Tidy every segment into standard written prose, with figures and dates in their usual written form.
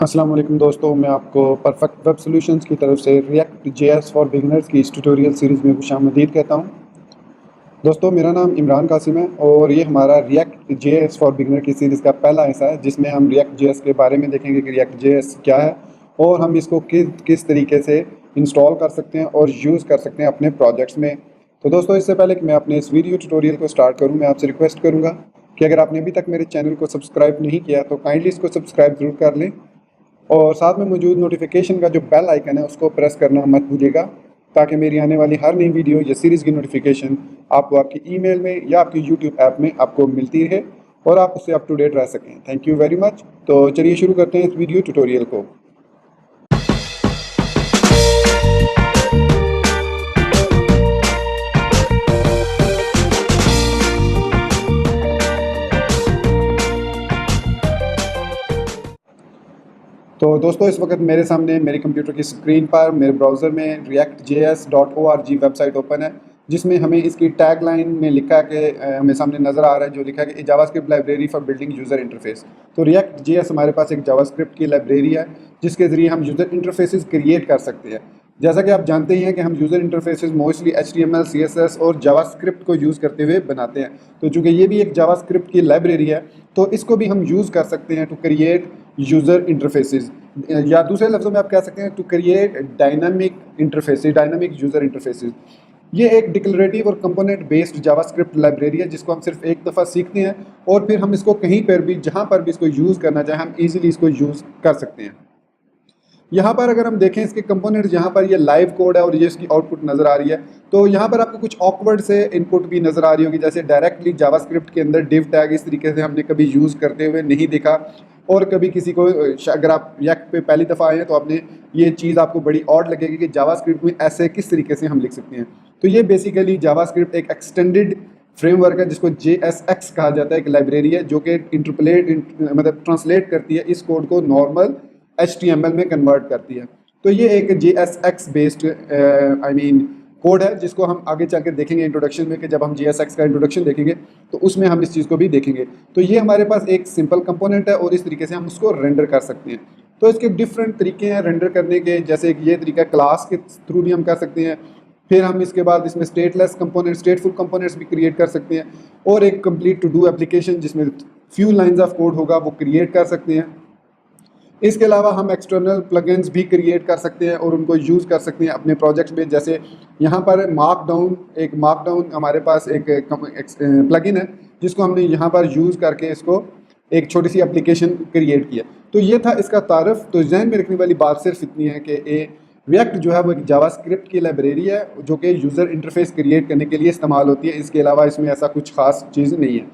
अस्सलाम वालेकुम दोस्तों, मैं आपको परफेक्ट वेब सॉल्यूशंस की तरफ से रिएक्ट जेएस फॉर बिगिनर्स की इस ट्यूटोरियल सीरीज़ में खुशामदीद कहता हूं। दोस्तों, मेरा नाम इमरान कासिम है और ये हमारा रिएक्ट जेएस फॉर बिगिनर की सीरीज़ का पहला हिस्सा है, जिसमें हम रिएक्ट जेएस के बारे में देखेंगे कि रिएक्ट जेएस क्या है और हम इसको किस किस तरीके से इंस्टॉल कर सकते हैं और यूज़ कर सकते हैं अपने प्रोजेक्ट्स में। तो दोस्तों, इससे पहले कि मैं अपने इस वीडियो ट्यूटोरियल को स्टार्ट करूँ, मैं आपसे रिक्वेस्ट करूँगा कि अगर आपने अभी तक मेरे चैनल को सब्सक्राइब नहीं किया तो काइंडली इसको सब्सक्राइब ज़रूर कर लें और साथ में मौजूद नोटिफिकेशन का जो बेल आइकन है उसको प्रेस करना मत भूलिएगा, ताकि मेरी आने वाली हर नई वीडियो या सीरीज़ की नोटिफिकेशन आपको आपकी ईमेल में या आपकी यूट्यूब ऐप में आपको मिलती रहे और आप उससे अप टू डेट रह सकें। Thank you very much. तो चलिए शुरू करते हैं इस वीडियो ट्यूटोरियल को। तो दोस्तों, इस वक्त मेरे सामने मेरे कंप्यूटर की स्क्रीन पर मेरे ब्राउज़र में reactjs.org वेबसाइट ओपन है, जिसमें हमें इसकी टैग लाइन में लिखा है कि हमें सामने नज़र आ रहा है जो लिखा है कि JavaScript library for building user interface. तो रिएक्ट जेएस हमारे पास एक जावास्क्रिप्ट की लाइब्रेरी है जिसके ज़रिए हम यूज़र इंटरफेसेस क्रिएट कर सकते हैं। जैसा कि आप जानते ही हैं कि हम user interfaces mostly HTML, CSS और जावास्क्रिप्ट को यूज़ करते हुए बनाते हैं। तो चूँकि ये भी एक जावास्क्रिप्ट की लाइब्रेरी है, तो इसको भी हम यूज़ कर सकते हैं टू क्रिएट यूज़र इंटरफेसेस, या दूसरे लफ्ज़ों में आप कह सकते हैं to create dynamic interfaces, dynamic user interfaces. ये एक डिक्लरेटिव और कंपोनेंट बेस्ड जावास्क्रिप्ट लाइब्रेरी है जिसको हम सिर्फ एक दफ़ा सीखते हैं और फिर हम इसको कहीं पर भी, जहाँ पर भी इसको यूज़ करना चाहें, हम ईजिली इसको यूज़ कर सकते हैं। यहाँ पर अगर हम देखें इसके कंपोनेंट्स, यहाँ पर ये लाइव कोड है और ये इसकी आउटपुट नज़र आ रही है। तो यहाँ पर आपको कुछ ऑकवर्ड से इनपुट भी नज़र आ रही होगी, जैसे डायरेक्टली जावास्क्रिप्ट के अंदर डिव टैग इस तरीके से हमने कभी यूज़ करते हुए नहीं देखा, और कभी किसी को, अगर आप रिएक्ट पे पहली दफ़ा आए हैं तो आपने ये चीज़ आपको बड़ी ऑड लगेगी कि जावास्क्रिप्ट में ऐसे किस तरीके से हम लिख सकते हैं। तो ये बेसिकली जावास्क्रिप्ट एक एक्सटेंडेड फ्रेमवर्क है जिसको JSX कहा जाता है, एक लाइब्रेरी है जो कि मतलब ट्रांसलेट करती है इस कोड को नॉर्मल HTML में कन्वर्ट करती है। तो ये एक JSX बेस्ड कोड है जिसको हम आगे चल के देखेंगे इंट्रोडक्शन में, कि जब हम JSX का इंट्रोडक्शन देखेंगे तो उसमें हम इस चीज़ को भी देखेंगे। तो ये हमारे पास एक सिंपल कंपोनेंट है और इस तरीके से हम उसको रेंडर कर सकते हैं। तो इसके डिफरेंट तरीके हैं रेंडर करने के, जैसे कि ये तरीका क्लास के थ्रू भी हम कर सकते हैं, फिर हम इसके बाद इसमें स्टेटलेस कंपोनेंट, स्टेटफुल कंपोनेंट्स भी क्रिएट कर सकते हैं, और एक कंप्लीट टू डू एप्लीकेशन जिसमें फ्यू लाइंस ऑफ कोड होगा वो क्रिएट कर सकते हैं। इसके अलावा हम एक्सटर्नल प्लगइन्स भी क्रिएट कर सकते हैं और उनको यूज़ कर सकते हैं अपने प्रोजेक्ट्स में। जैसे यहाँ पर मार्कडाउन हमारे पास एक प्लगइन है जिसको हमने यहाँ पर यूज़ करके इसको एक छोटी सी एप्लीकेशन क्रिएट किया। तो ये था इसका तारफ़। तो ज़हन में रखने वाली बात सिर्फ इतनी है कि रिएक्ट जो है वो एक जावास्क्रिप्ट की लाइब्रेरी है जो कि यूज़र इंटरफेस क्रिएट करने के लिए इस्तेमाल होती है। इसके अलावा इसमें ऐसा कुछ खास चीज़ नहीं है।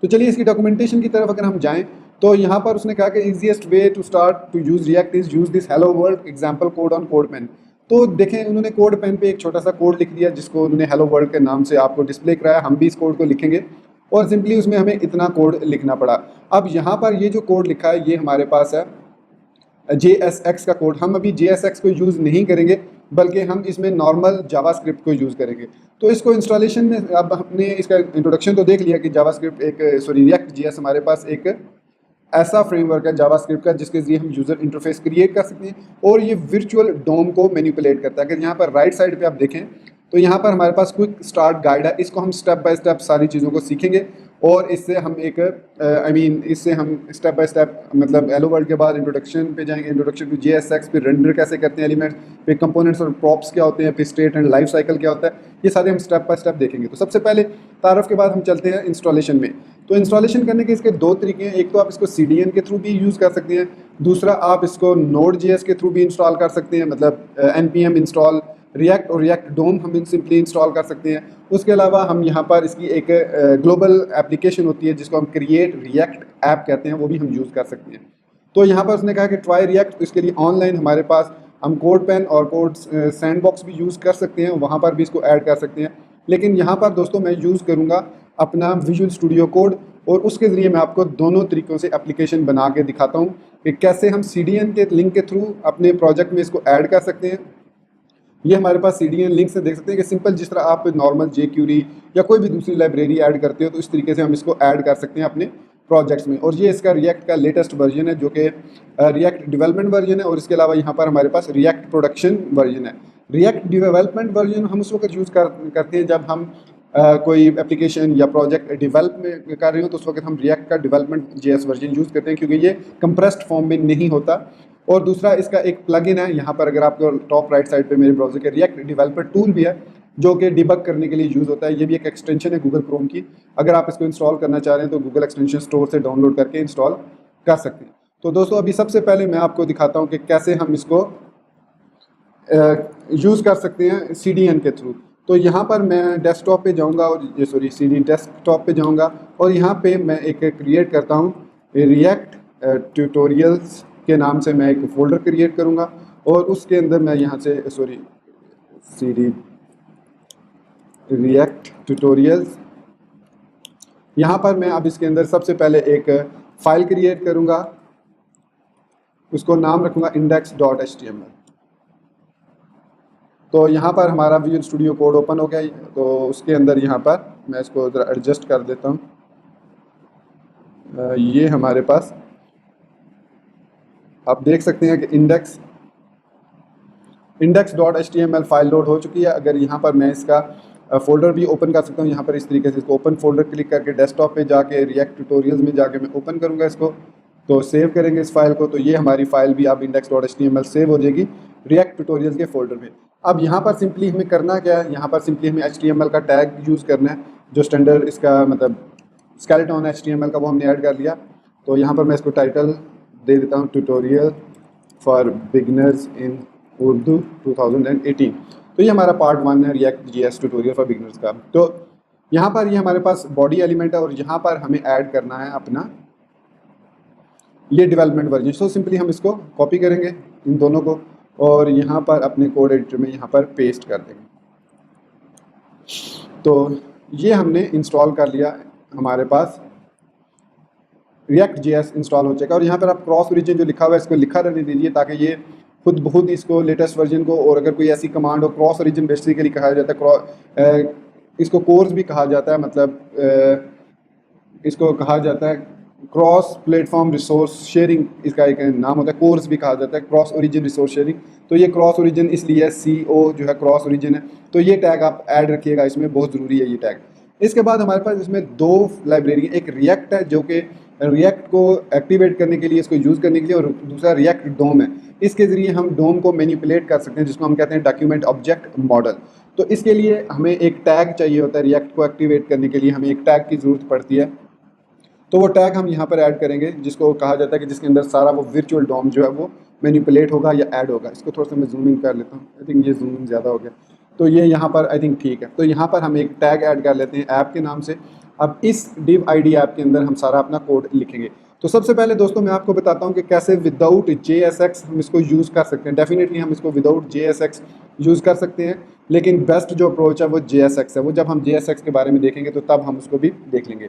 तो चलिए इसकी डॉक्यूमेंटेशन की तरफ अगर हम जाएँ तो यहाँ पर उसने कहा कि easiest way to start to use React is use this hello world example code on CodePen. तो देखें, उन्होंने कोड पेन पे एक छोटा सा कोड लिख दिया जिसको उन्होंने हेलो वर्ल्ड के नाम से आपको डिस्प्ले कराया। हम भी इस कोड को लिखेंगे और सिंपली उसमें हमें इतना कोड लिखना पड़ा। अब यहाँ पर ये जो कोड लिखा है ये हमारे पास है JSX का कोड। हम अभी JSX को यूज़ नहीं करेंगे बल्कि हम इसमें नॉर्मल जावास्क्रिप्ट को यूज़ करेंगे। तो इसको इंस्टॉलेशन में, अब हमने इसका इंट्रोडक्शन तो देख लिया कि जावास्क्रिप्ट रिएक्ट जेएस हमारे पास एक ऐसा फ्रेमवर्क है जावास्क्रिप्ट का जिसके ज़रिए हम यूज़र इंटरफेस क्रिएट कर सकते हैं और ये वर्चुअल डोम को मैनिपुलेट करता है। अगर यहाँ पर राइट साइड पे आप देखें तो यहाँ पर हमारे पास क्विक स्टार्ट गाइड है। इसको हम स्टेप बाय स्टेप सारी चीज़ों को सीखेंगे और इससे हम इससे हम स्टेप बाय स्टेप, मतलब हेलो वर्ल्ड के बाद इंट्रोडक्शन पे जाएंगे, इंट्रोडक्शन टू JSX, फिर रेंडर कैसे करते हैं एलिमेंट्स, फिर कंपोनेंट्स और प्रॉप्स क्या होते हैं, फिर स्टेट एंड लाइफ साइकिल क्या होता है, ये सारे हम स्टेप बाय स्टेप देखेंगे। तो सबसे पहले तारफ़ के बाद हम चलते हैं इंस्टॉलेशन में। तो इंस्टॉलेशन करने के इसके दो तरीके हैं। एक तो आप इसको CDN के थ्रू भी यूज़ कर सकते हैं, दूसरा आप इसको Node.js के थ्रू भी इंस्टॉल कर सकते हैं, मतलब npm इंस्टॉल रिएक्ट और रिएक्ट डोम हम सिंपली इंस्टॉल कर सकते हैं। उसके अलावा हम यहाँ पर इसकी एक ग्लोबल एप्लीकेशन होती है जिसको हम क्रिएट रिएक्ट ऐप कहते हैं, वो भी हम यूज़ कर सकते हैं। तो यहाँ पर उसने कहा कि ट्राई रिएक्ट, तो इसके लिए ऑनलाइन हमारे पास हम कोड पेन और कोड सैंडबॉक्स भी यूज़ कर सकते हैं, वहाँ पर भी इसको ऐड कर सकते हैं। लेकिन यहाँ पर दोस्तों मैं यूज़ करूँगा अपना विजुअल स्टूडियो कोड और उसके ज़रिए मैं आपको दोनों तरीक़ों से एप्लीकेशन बना के दिखाता हूँ कि कैसे हम CDN के लिंक के थ्रू अपने प्रोजेक्ट में इसको ऐड कर सकते हैं। ये हमारे पास CDN लिंक से देख सकते हैं कि सिंपल जिस तरह आप नॉर्मल jQuery या कोई भी दूसरी लाइब्रेरी ऐड करते हो तो इस तरीके से हम इसको ऐड कर सकते हैं अपने प्रोजेक्ट्स में। और ये इसका रिएक्ट का लेटेस्ट वर्जन है जो कि रिएक्ट डेवलपमेंट वर्जन है। और इसके अलावा यहाँ पर हमारे पास रिएक्ट प्रोडक्शन वर्जन है। रिएक्ट डेवलपमेंट वर्जन हम उस वक्त यूज़ करते हैं जब हम कोई एप्लीकेशन या प्रोजेक्ट डेवलप में कर रहे हो, तो उस वक्त हम रिएक्ट का डेवलपमेंट जेएस वर्जन यूज़ करते हैं, क्योंकि ये कंप्रेस्ड फॉर्म में नहीं होता। और दूसरा इसका एक प्लगइन है यहाँ पर, अगर आपको टॉप राइट साइड पे मेरे ब्राउज़र के रिएक्ट डेवलपर टूल भी है जो कि डिबग करने के लिए यूज़ होता है। ये भी एक एक्सटेंशन है गूगल क्रोम की। अगर आप इसको इंस्टॉल करना चाह रहे हैं तो गूगल एक्सटेंशन स्टोर से डाउनलोड करके इंस्टॉल कर सकते हैं। तो दोस्तों अभी सबसे पहले मैं आपको दिखाता हूँ कि कैसे हम इसको यूज़ कर सकते हैं CDN के थ्रू। तो यहाँ पर मैं डेस्कटॉप पे जाऊँगा और CD डेस्कटॉप पे जाऊँगा और यहाँ पे मैं एक क्रिएट करता हूँ रिएक्ट ट्यूटोरियल्स के नाम से। मैं एक फ़ोल्डर क्रिएट करूँगा और उसके अंदर मैं यहाँ से CD रिएक्ट ट्यूटोरियल्स, यहाँ पर मैं अब इसके अंदर सबसे पहले एक फ़ाइल क्रिएट करूँगा, उसको नाम रखूँगा index.html। तो यहाँ पर हमारा विजुअल स्टूडियो कोड ओपन हो गया। तो उसके अंदर यहाँ पर मैं इसको ज़रा एडजस्ट कर देता हूँ। ये हमारे पास आप देख सकते हैं कि index.html फाइल लोड हो चुकी है। अगर यहाँ पर मैं इसका फ़ोल्डर भी ओपन कर सकता हूँ, यहाँ पर इस तरीके से इसको ओपन फोल्डर क्लिक करके डेस्कटॉप पे जाके रिएक्ट ट्यूटोरियल्स में जाके मैं ओपन करूँगा इसको, तो सेव करेंगे इस फाइल को। तो ये हमारी फ़ाइल भी अब index.html सेव हो जाएगी रिएक्ट ट्यूटोरियल्स के फोल्डर में। अब यहाँ पर सिंपली हमें करना क्या है, यहाँ पर सिंपली हमें HTML का टैग यूज़ करना है, जो स्टैंडर्ड इसका मतलब स्केलेटन HTML का वो हमने ऐड कर लिया। तो यहाँ पर मैं इसको टाइटल दे देता हूँ ट्यूटोरियल फॉर बिगनर्स इन उर्दू 2018। तो ये हमारा पार्ट 1 है react JS tutorial for beginners का। तो यहाँ पर ये हमारे पास बॉडी एलिमेंट है और यहाँ पर हमें ऐड करना है अपना ये डेवलपमेंट वर्जन। तो सिंपली हम इसको कॉपी करेंगे इन दोनों को और यहाँ पर अपने कोड एडिटर में यहाँ पर पेस्ट कर देंगे। तो ये हमने इंस्टॉल कर लिया, हमारे पास रिएक्ट JS इंस्टॉल हो जाएगा। और यहाँ पर आप क्रॉस ओरिजिन जो लिखा हुआ है इसको लिखा रहने दीजिए, ताकि ये खुद बहुत इसको लेटेस्ट वर्जन को, और अगर कोई ऐसी कमांड हो, क्रॉस ओरिजिन बेसिकली कहा जाता है, इसको कोर्स भी कहा जाता है, मतलब इसको कहा जाता है क्रॉस प्लेटफॉर्म रिसोर्स शेयरिंग, इसका एक नाम होता है, कोर्स भी कहा जाता है क्रॉस ओरिजिन रिसोर्स शेयरिंग। तो ये क्रॉस ओरिजिन इसलिए CO जो है क्रॉस ओरिजिन है। तो ये टैग आप ऐड रखिएगा, इसमें बहुत ज़रूरी है ये टैग। इसके बाद हमारे पास इसमें दो लाइब्रेरी, एक रिएक्ट है जो कि रिएक्ट को एक्टिवेट करने के लिए, इसको यूज़ करने के लिए, और दूसरा रिएक्ट डोम है। इसके ज़रिए हम डोम को मैनिपुलेट कर सकते हैं, जिसको हम कहते हैं डॉक्यूमेंट ऑब्जेक्ट मॉडल। तो इसके लिए हमें एक टैग चाहिए होता है, रिएक्ट को एक्टिवेट करने के लिए हमें एक टैग की ज़रूरत पड़ती है। तो वो टैग हम यहाँ पर ऐड करेंगे, जिसको कहा जाता है कि जिसके अंदर सारा वो वर्चुअल डोम जो है वो मैनिपुलेट होगा या ऐड होगा। इसको थोड़ा सा मैं जूम इन कर लेता हूँ, आई थिंक ये जूम इन ज़्यादा हो गया। तो ये यहाँ पर आई थिंक ठीक है। तो यहाँ पर हम एक टैग ऐड कर लेते हैं ऐप के नाम से। अब इस div ID ऐप के अंदर हम सारा अपना कोड लिखेंगे। तो सबसे पहले दोस्तों मैं आपको बताता हूँ कि कैसे विदाउट JSX हम इसको यूज़ कर सकते हैं। डेफिनेटली हम इसको विदाउट JSX यूज़ कर सकते हैं, लेकिन बेस्ट जो अप्रोच है वो JSX है। वो जब हम JSX के बारे में देखेंगे तो तब हम उसको भी देख लेंगे।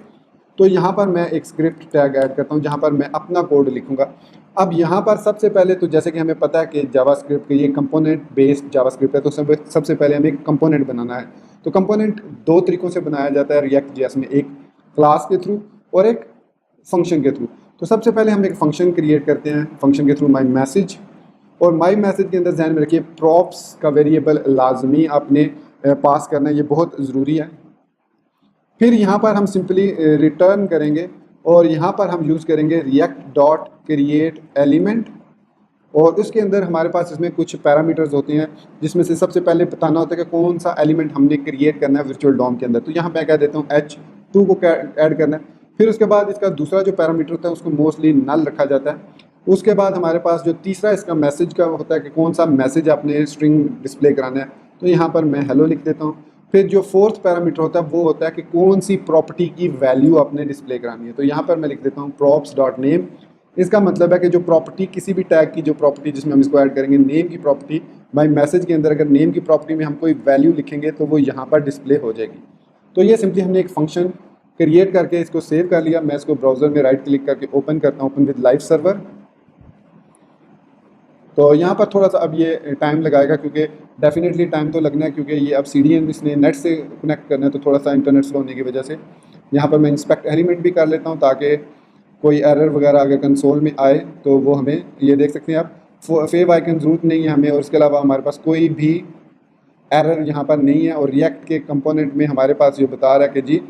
तो यहाँ पर मैं एक स्क्रिप्ट टैग ऐड करता हूँ जहाँ पर मैं अपना कोड लिखूँगा। अब यहाँ पर सबसे पहले तो जैसे कि हमें पता है कि जावास्क्रिप्ट के ये कंपोनेंट बेस्ड जावास्क्रिप्ट है, तो सबसे पहले हमें एक कंपोनेंट बनाना है। तो कंपोनेंट दो तरीक़ों से बनाया जाता है रिएक्ट JS में, एक क्लास के थ्रू और एक फंक्शन के थ्रू। तो सबसे पहले हम एक फंक्शन क्रिएट करते हैं, फंक्शन के थ्रू माई मैसेज। और माई मैसेज के अंदर ध्यान में रखिए प्रॉप्स का वेरिएबल लाजमी आपने पास करना है, ये बहुत ज़रूरी है। फिर यहाँ पर हम सिंपली रिटर्न करेंगे और यहाँ पर हम यूज़ करेंगे रिएक्ट डॉट क्रिएट एलिमेंट। और उसके अंदर हमारे पास इसमें कुछ पैरामीटर्स होते हैं, जिसमें से सबसे पहले बताना होता है कि कौन सा एलिमेंट हमने क्रिएट करना है वर्चुअल डॉम के अंदर। तो यहाँ पे कह देता हूँ H2 को ऐड करना है। फिर उसके बाद इसका दूसरा जो पैरामीटर होता है उसको मोस्टली नल रखा जाता है। उसके बाद हमारे पास जो तीसरा इसका मैसेज का होता है कि कौन सा मैसेज आपने स्ट्रिंग डिस्प्ले कराना है। तो यहाँ पर मैं हेलो लिख देता हूँ। फिर जो फोर्थ पैरामीटर होता है वो होता है कि कौन सी प्रॉपर्टी की वैल्यू आपने डिस्प्ले करानी है। तो यहाँ पर मैं लिख देता हूँ props डॉट नेम। इसका मतलब है कि जो प्रॉपर्टी, किसी भी टैग की जो प्रॉपर्टी जिसमें हम इसको ऐड करेंगे, नेम की प्रॉपर्टी, माई मैसेज के अंदर अगर नेम की प्रॉपर्टी में हम कोई वैल्यू लिखेंगे तो वो यहाँ पर डिस्प्ले हो जाएगी। तो ये सिंपली हमने एक फंक्शन क्रिएट करके इसको सेव कर लिया। मैं इसको ब्राउज़र में राइट क्लिक करके ओपन करता हूँ, ओपन विद लाइव सर्वर। तो यहाँ पर थोड़ा सा अब ये टाइम लगाएगा, क्योंकि डेफिनेटली टाइम तो लगना है, क्योंकि ये अब CDN इसने नेट से कनेक्ट करना है, तो थोड़ा सा इंटरनेट स्लो होने की वजह से यहाँ पर मैं इंस्पेक्ट एलिमेंट भी कर लेता हूँ, ताकि कोई एरर वगैरह अगर कंसोल में आए तो वो हमें ये देख सकते हैं आप, फेव आइकन ज़रूरत नहीं है हमें, और इसके अलावा हमारे पास कोई भी एरर यहाँ पर नहीं है। और रिएक्ट के कंपोनेंट में हमारे पास ये बता रहा है कि जी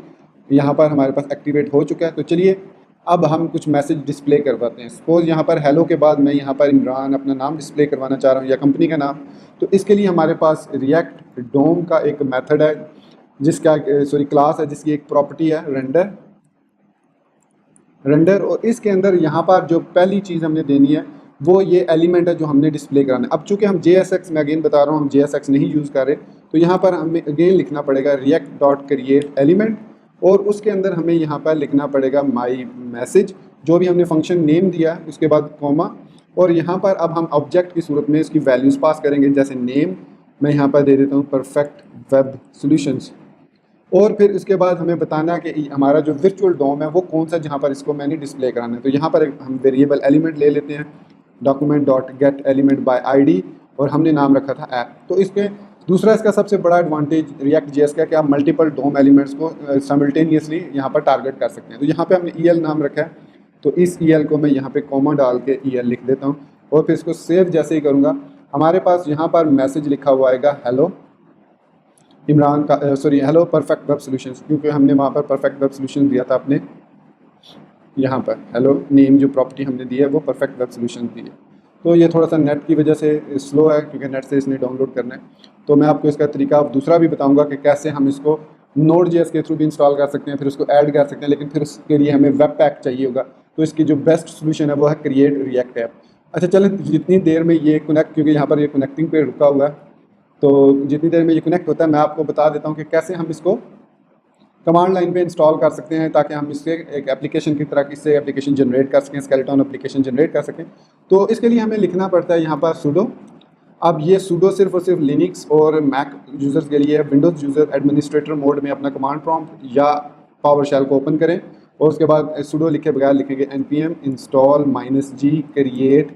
यहाँ पर हमारे पास एक्टिवेट हो चुका है। तो चलिए अब हम कुछ मैसेज डिस्प्ले करवाते हैं। सपोज़ यहाँ पर हेलो के बाद मैं यहाँ पर इमरान अपना नाम डिस्प्ले करवाना चाह रहा हूँ या कंपनी का नाम। तो इसके लिए हमारे पास रिएक्ट डोम का एक मेथड है जिसका क्लास है जिसकी एक प्रॉपर्टी है रेंडर, और इसके अंदर यहाँ पर जो पहली चीज़ हमने देनी है वो ये एलिमेंट है जो हमने डिस्प्ले कराना है। अब चूँकि हम JSX में अगेन बता रहा हूँ हम JSX नहीं यूज़ कर रहे, तो यहाँ पर हमें अगेन लिखना पड़ेगा react डॉट क्रिएट एलिमेंट, और उसके अंदर हमें यहाँ पर लिखना पड़ेगा माई मैसेज, जो भी हमने फंक्शन नेम दिया है उसके बाद कॉमा, और यहाँ पर अब हम ऑब्जेक्ट की सूरत में इसकी वैल्यूज़ पास करेंगे। जैसे नेम मैं यहाँ पर दे देता हूँ परफेक्ट वेब सॉल्यूशंस, और फिर इसके बाद हमें बताना है कि हमारा जो वर्चुअल डोम है वो कौन सा जहाँ पर इसको मैंने डिस्प्ले कराना है। तो यहाँ पर हम वेरिएबल एलिमेंट ले लेते हैं document dot get element by ID, और हमने नाम रखा था ऐप। तो इसके दूसरा इसका सबसे बड़ा एडवांटेज रिएक्ट JS का कि आप मल्टीपल डोम एलिमेंट्स को साइमल्टेनियसली यहाँ पर टारगेट कर सकते हैं। तो यहाँ पे हमने EL नाम रखा है, तो इस EL को मैं यहाँ पे कॉमा डाल के EL लिख देता हूँ, और फिर इसको सेव जैसे ही करूँगा हमारे पास यहाँ पर मैसेज लिखा हुआ आएगा हेलो इमरान का, हेलो परफेक्ट वेब सॉल्यूशंस, क्योंकि हमने वहाँ पर परफेक्ट वेब सॉल्यूशन दिया था अपने यहाँ पर हेलो नेम जो प्रॉपर्टी हमने दी है वो परफेक्ट वेब सॉल्यूशन दी है। तो ये थोड़ा सा नेट की वजह से स्लो है क्योंकि नेट से इसने डाउनलोड करना है। तो मैं आपको इसका तरीका दूसरा भी बताऊंगा कि कैसे हम इसको Node.js के थ्रू भी इंस्टॉल कर सकते हैं, फिर उसको ऐड कर सकते हैं, लेकिन फिर उसके लिए हमें वेब पैक चाहिए होगा। तो इसकी जो बेस्ट सोल्यूशन है वो है क्रिएट रिएक्ट ऐप। अच्छा चलें, जितनी देर में ये कनेक्ट, क्योंकि यहाँ पर ये कनेक्टिंग पे रुका हुआ है, तो जितनी देर में ये कनेक्ट होता है मैं आपको बता देता हूँ कि कैसे हम इसको कमांड लाइन पे इंस्टॉल कर सकते हैं, ताकि हम इससे एक एप्लीकेशन की तरह इससे एप्लीकेशन जनरेट कर सकें, स्केलेटन एप्लीकेशन जनरेट कर सकें। तो इसके लिए हमें लिखना पड़ता है यहाँ पर sudo। अब ये sudo सिर्फ और सिर्फ लिनक्स और मैक यूज़र्स के लिए है। विंडोज़ यूज़र एडमिनिस्ट्रेटर मोड में अपना कमांड प्रॉम्प्ट या पावर शेल को ओपन करें, और उसके बाद sudo लिखे बगैर लिखेंगे npm install -g create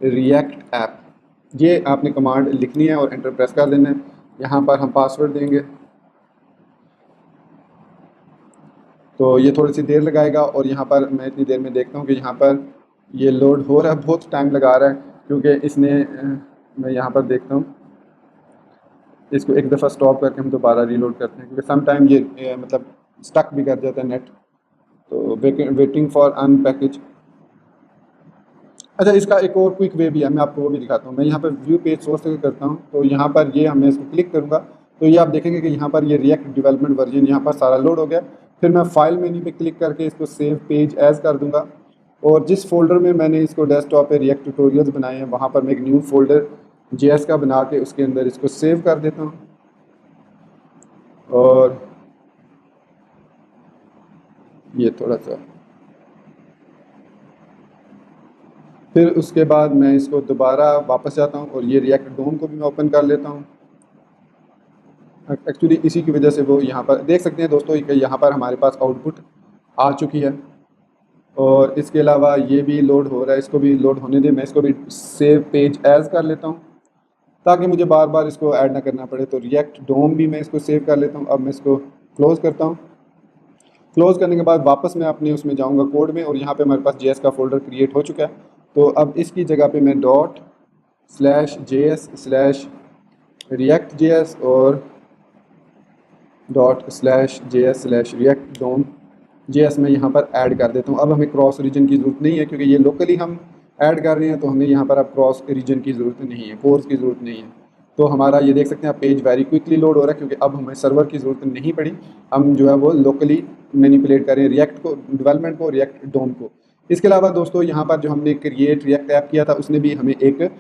react app। ये आपने कमांड लिखनी है और एंटर प्रेस कर देना है। यहाँ पर हम पासवर्ड देंगे, तो ये थोड़ी सी देर लगाएगा, और यहाँ पर मैं इतनी देर में देखता हूँ कि यहाँ पर ये लोड हो रहा है, बहुत टाइम लगा रहा है क्योंकि इसने मैं यहाँ पर देखता हूँ इसको एक दफ़ा स्टॉप करके हम दोबारा रीलोड करते हैं, क्योंकि सम टाइम ये मतलब स्टक भी कर जाता है नेट। तो वेटिंग फॉर अनपैकेज। अच्छा, इसका एक और क्विक वे भी है, मैं आपको वो भी दिखाता हूँ। मैं यहाँ पर व्यू पेज सोर्स से करता हूँ, तो यहाँ पर ये मैं इसको क्लिक करूँगा तो ये आप देखेंगे कि यहाँ पर ये रिएक्ट डेवलपमेंट वर्जन यहाँ पर सारा लोड हो गया। फिर मैं फाइल मेन्यू पे क्लिक करके इसको सेव पेज एज कर दूंगा, और जिस फोल्डर में मैंने इसको डेस्कटॉप पे रिएक्ट ट्यूटोरियल्स बनाए हैं वहाँ पर मैं एक न्यू फोल्डर JS का बना के उसके अंदर इसको सेव कर देता हूँ। और ये थोड़ा सा फिर उसके बाद मैं इसको दोबारा वापस जाता हूँ और ये रिएक्ट डोम को भी मैं ओपन कर लेता हूँ। एक्चुअली इसी की वजह से वो यहाँ पर देख सकते हैं दोस्तों कि यहाँ पर हमारे पास आउटपुट आ चुकी है, और इसके अलावा ये भी लोड हो रहा है, इसको भी लोड होने दें। मैं इसको भी सेव पेज एज कर लेता हूँ ताकि मुझे बार बार इसको ऐड ना करना पड़े। तो रिएक्ट डोम भी मैं इसको सेव कर लेता हूँ। अब मैं इसको क्लोज़ करता हूँ। क्लोज़ करने के बाद वापस मैं अपने उसमें जाऊँगा कोड में, और यहाँ पर हमारे पास JS का फोल्डर क्रिएट हो चुका है। तो अब इसकी जगह पर मैं ./js/react.js और ./js/react DOM JS में यहाँ पर ऐड कर देता हूँ। अब हमें क्रॉस रीजन की ज़रूरत नहीं है क्योंकि ये लोकली हम ऐड कर रहे हैं, तो हमें यहाँ पर अब क्रॉस रीजन की ज़रूरत नहीं है, कोर्स की ज़रूरत नहीं है। तो हमारा ये देख सकते हैं पेज वेरी क्विकली लोड हो रहा है क्योंकि अब हमें सर्वर की ज़रूरत नहीं पड़ी। हम जो है वो लोकली मैनिपुलेट करें रिएक्ट को, डेवलपमेंट को, रिएक्ट डोम को। इसके अलावा दोस्तों यहाँ पर जो हमने क्रिएट रिएक्ट ऐप किया था उसने भी हमें एक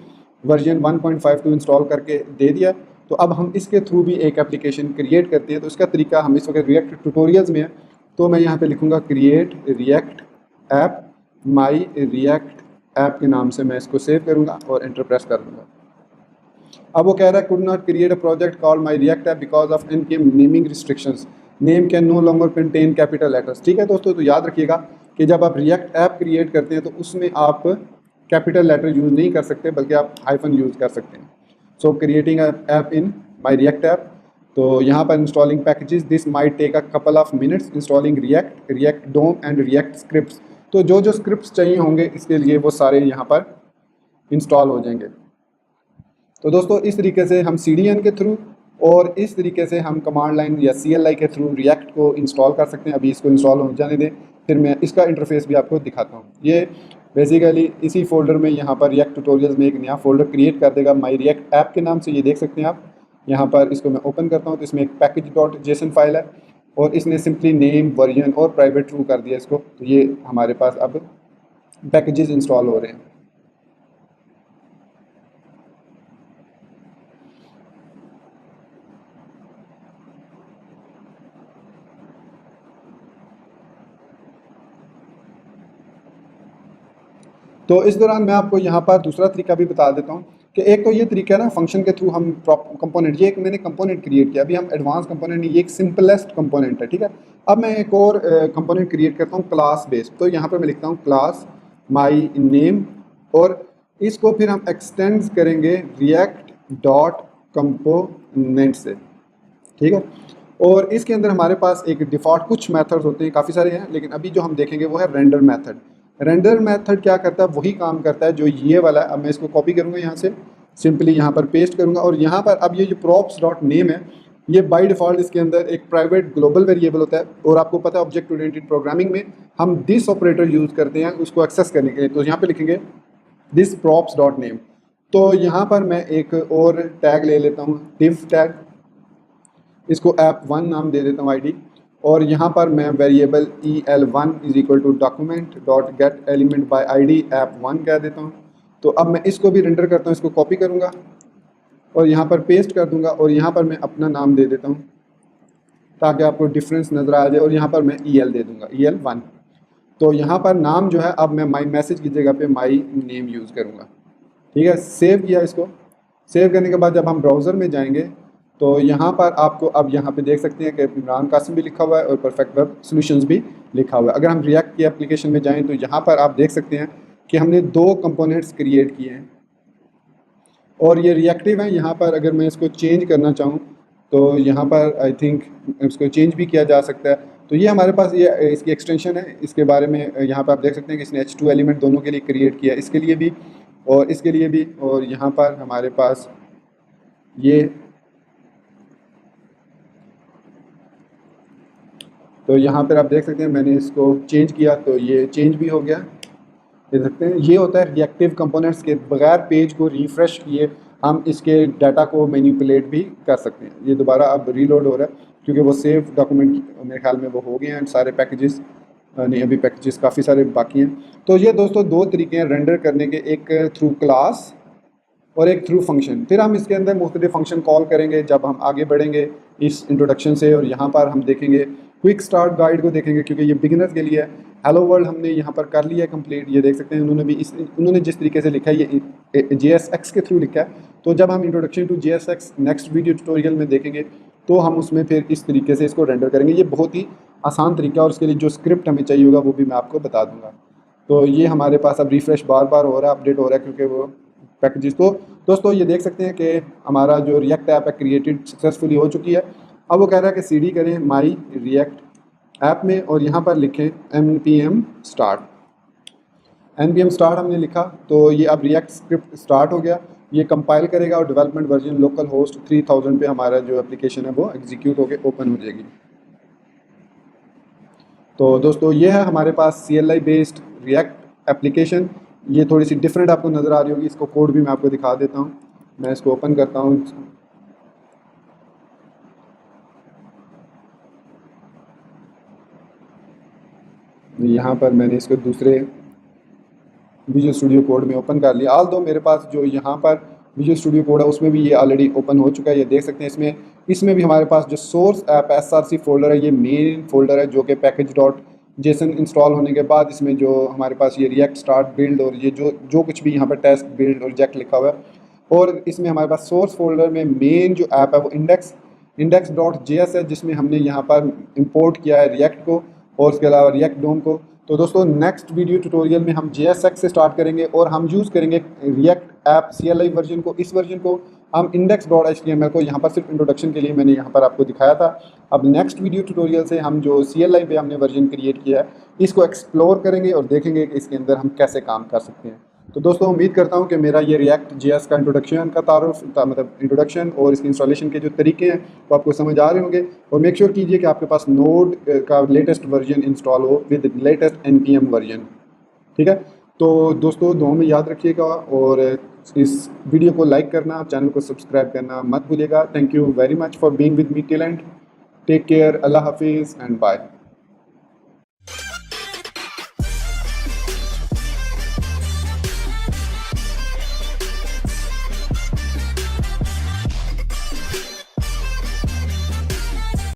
वर्जन 1.52 इंस्टॉल करके दे दिया। तो अब हम इसके थ्रू भी एक एप्लीकेशन क्रिएट करते हैं। तो इसका तरीका हम इस वक्त रिएक्ट ट्यूटोरियल्स में है, तो मैं यहाँ पे लिखूँगा क्रिएट रिएक्ट ऐप, माई रिएक्ट ऐप के नाम से मैं इसको सेव करूँगा और एंटर प्रेस कर दूँगा। अब वो कह रहा है could not create a project called my React app because of npm naming restrictions, name can no longer contain capital letters. ठीक है दोस्तों, तो याद रखिएगा कि जब आप रिएक्ट ऐप क्रिएट करते हैं तो उसमें आप कैपिटल लेटर यूज़ नहीं कर सकते, बल्कि आप हाइफन यूज़ कर सकते हैं। So creating app in my React app, तो यहाँ पर installing packages, this might take a couple of minutes, installing React DOM and React scripts. तो जो जो स्क्रिप्ट्स चाहिए होंगे इसके लिए वो सारे यहाँ पर इंस्टॉल हो जाएंगे। तो दोस्तों इस तरीके से हम CDN के थ्रू और इस तरीके से हम कमांड लाइन या CLI के थ्रू रिएक्ट को इंस्टॉल कर सकते हैं। अभी इसको इंस्टॉल हो जाने दें, फिर मैं इसका इंटरफेस भी आपको दिखाता हूँ। ये बेसिकली इसी फोल्डर में यहाँ पर रिएक्ट ट्यूटोरियल्स में एक नया फोल्डर क्रिएट कर देगा माई रिएक्ट ऐप के नाम से, ये देख सकते हैं आप। यहाँ पर इसको मैं ओपन करता हूँ तो इसमें एक package.json फाइल है और इसने सिंपली नेम, वर्जन और प्राइवेट ट्रू कर दिया इसको। तो ये हमारे पास अब पैकेजेस इंस्टॉल हो रहे हैं। तो इस दौरान मैं आपको यहाँ पर दूसरा तरीका भी बता देता हूँ कि एक तो ये तरीका है ना फंक्शन के थ्रू हम कंपोनेंट, ये एक मैंने कंपोनेंट क्रिएट किया, अभी हम एडवांस कंपोनेंट नहीं, ये एक सिंपलेस्ट कंपोनेंट है, ठीक है। अब मैं एक और कंपोनेंट क्रिएट करता हूँ क्लास बेस्ड। तो यहाँ पर मैं लिखता हूँ क्लास माई नेम और इसको फिर हम एक्सटेंड करेंगे रिएक्ट डॉट कंपोनेंट से, ठीक है। और इसके अंदर हमारे पास एक डिफ़ॉल्ट कुछ मेथड्स होते हैं, काफ़ी सारे हैं, लेकिन अभी जो हम देखेंगे वो है रेंडर मेथड। रेंडर मेथड क्या करता है, वही काम करता है जो ये वाला है। अब मैं इसको कॉपी करूँगा यहाँ से, सिंपली यहाँ पर पेस्ट करूँगा और यहाँ पर अब ये जो props डॉट नेम है ये बाय डिफ़ॉल्ट इसके अंदर एक प्राइवेट ग्लोबल वेरिएबल होता है। और आपको पता है ऑब्जेक्ट ओरिएंटेड प्रोग्रामिंग में हम दिस ऑपरेटर यूज़ करते हैं उसको एक्सेस करने के लिए। तो यहाँ पर लिखेंगे दिस props डॉट नेम। तो यहाँ पर मैं एक और टैग ले लेता हूँ, div टैग, इसको app1 नाम दे देता हूँ ID। और यहाँ पर मैं variable EL1 is equal to document dot get element by ID app1 कह देता हूँ। तो अब मैं इसको भी रेंडर करता हूँ, इसको कॉपी करूँगा और यहाँ पर पेस्ट कर दूँगा और यहाँ पर मैं अपना नाम दे देता हूँ ताकि आपको डिफरेंस नज़र आ जाए। और यहाँ पर मैं EL दे दूँगा, EL1। तो यहाँ पर नाम जो है अब मैं माई मैसेज की जगह पे माई नेम यूज़ करूँगा, ठीक है। सेव किया इसको, सेव करने के बाद जब हम ब्राउज़र में जाएंगे तो यहाँ पर आपको अब यहाँ पे देख सकते हैं कि इमरान कासिम भी लिखा हुआ है और परफेक्ट वेब सॉल्यूशंस भी लिखा हुआ है। अगर हम रिएक्ट की एप्लीकेशन में जाएं तो यहाँ पर आप देख सकते हैं कि हमने 2 कंपोनेंट्स क्रिएट किए हैं और ये रिएक्टिव हैं। यहाँ पर अगर मैं इसको चेंज करना चाहूँ तो यहाँ पर आई थिंक इसको चेंज भी किया जा सकता है। तो ये हमारे पास ये इसकी एक्सटेंशन है, इसके बारे में यहाँ पर आप देख सकते हैं कि इसने H2 एलिमेंट दोनों के लिए क्रिएट किया, इसके लिए भी और इसके लिए भी। और यहाँ पर हमारे पास ये, तो यहाँ पर आप देख सकते हैं मैंने इसको चेंज किया तो ये चेंज भी हो गया, देख सकते हैं। ये होता है रिएक्टिव कंपोनेंट्स के बगैर पेज को रिफ़्रेश किए हम इसके डाटा को मैनिपुलेट भी कर सकते हैं। ये दोबारा अब रीलोड हो रहा है क्योंकि वो सेव डॉक्यूमेंट मेरे ख्याल में वो हो गए हैं सारे पैकेजेस, नहीं अभी पैकेजेस काफ़ी सारे बाकी हैं। तो ये दोस्तों 2 तरीके हैं रेंडर करने के, एक थ्रू क्लास और एक थ्रू फंक्शन। फिर हम इसके अंदर मुख्तलिफ फंक्शन कॉल करेंगे जब हम आगे बढ़ेंगे इस इंट्रोडक्शन से। और यहाँ पर हम देखेंगे क्विक स्टार्ट गाइड को देखेंगे क्योंकि ये बिगिनर्स के लिए है। हेलो वर्ल्ड हमने यहाँ पर कर लिया है कंप्लीट, ये देख सकते हैं उन्होंने भी उन्होंने जिस तरीके से लिखा है ये JSX के थ्रू लिखा है। तो जब हम introduction to JSX next video tutorial में देखेंगे तो हम उसमें फिर इस तरीके से इसको रेंडर करेंगे। ये बहुत ही आसान तरीका है और उसके लिए जो स्क्रिप्ट हमें चाहिए होगा वो भी मैं आपको बता दूंगा। तो ये हमारे पास अब रिफ़्रेश बार बार हो रहा है, अपडेट हो रहा है क्योंकि वो पैकेजेस। तो दोस्तों ये देख सकते हैं कि हमारा जो रिएक्ट ऐप है क्रिएटेड सक्सेसफुली हो चुकी है। अब वो कह रहा है कि CD करें माई रिएक्ट ऐप में और यहाँ पर लिखें npm स्टार्ट। npm स्टार्ट हमने लिखा तो ये अब रिएक्ट स्क्रिप्ट स्टार्ट हो गया। ये कंपाइल करेगा और डेवलपमेंट वर्जन लोकल होस्ट 3000 पे हमारा जो एप्लीकेशन है वो एग्जीक्यूट होकर ओपन हो जाएगी। तो दोस्तों ये है हमारे पास CLI बेस्ड रिएक्ट एप्लीकेशन। ये थोड़ी सी डिफरेंट आपको नज़र आ रही होगी, इसको कोड भी मैं आपको दिखा देता हूँ। मैं इसको ओपन करता हूँ, यहाँ पर मैंने इसको दूसरे विजुअल स्टूडियो कोड में ओपन कर लिया। दो मेरे पास जो यहाँ पर विजुअल स्टूडियो कोड है उसमें भी ये ऑलरेडी ओपन हो चुका है, ये देख सकते हैं। इसमें भी हमारे पास जो सोर्स ऐप SRC फोल्डर है ये मेन फोल्डर है जो कि package.json इंस्टॉल होने के बाद इसमें जो हमारे पास ये रिएक्ट स्टार्ट बिल्ड और ये जो कुछ भी यहाँ पर टेस्ट बिल्ड और जेक लिखा हुआ है। और इसमें हमारे पास सोर्स फोल्डर में मेन जो ऐप है वो index.js है जिसमें हमने यहाँ पर इम्पोर्ट किया है रिएक्ट को और उसके अलावा रिएक्ट डोम को। तो दोस्तों नेक्स्ट वीडियो ट्यूटोरियल में हम JSX से स्टार्ट करेंगे और हम यूज़ करेंगे रिएक्ट ऐप CLI वर्जन को। इस वर्जन को हम index.html को यहाँ पर सिर्फ इंट्रोडक्शन के लिए मैंने यहाँ पर आपको दिखाया था। अब नेक्स्ट वीडियो ट्यूटोरियल से हम जो CLI पे हमने वर्जन क्रिएट किया है इसको एक्सप्लोर करेंगे और देखेंगे कि इसके अंदर हम कैसे काम कर सकते हैं। तो दोस्तों उम्मीद करता हूँ कि मेरा ये रिएक्ट JS का इंट्रोडक्शन का तारुफ मतलब इंट्रोडक्शन और इसके इंस्टॉलेशन के जो तरीके हैं वो आपको समझ आ रहे होंगे। और मेक श्योर कीजिए कि आपके पास नोड का लेटेस्ट वर्जन इंस्टॉल हो विद लेटेस्ट NPM वर्जन। ठीक है, तो दोस्तों दुआ में याद रखिएगा और इस वीडियो को लाइक करना, चैनल को सब्सक्राइब करना मत भूलिएगा। Thank you very much for being with me till end. Take care, अल्लाह हाफिज़ एंड बाय।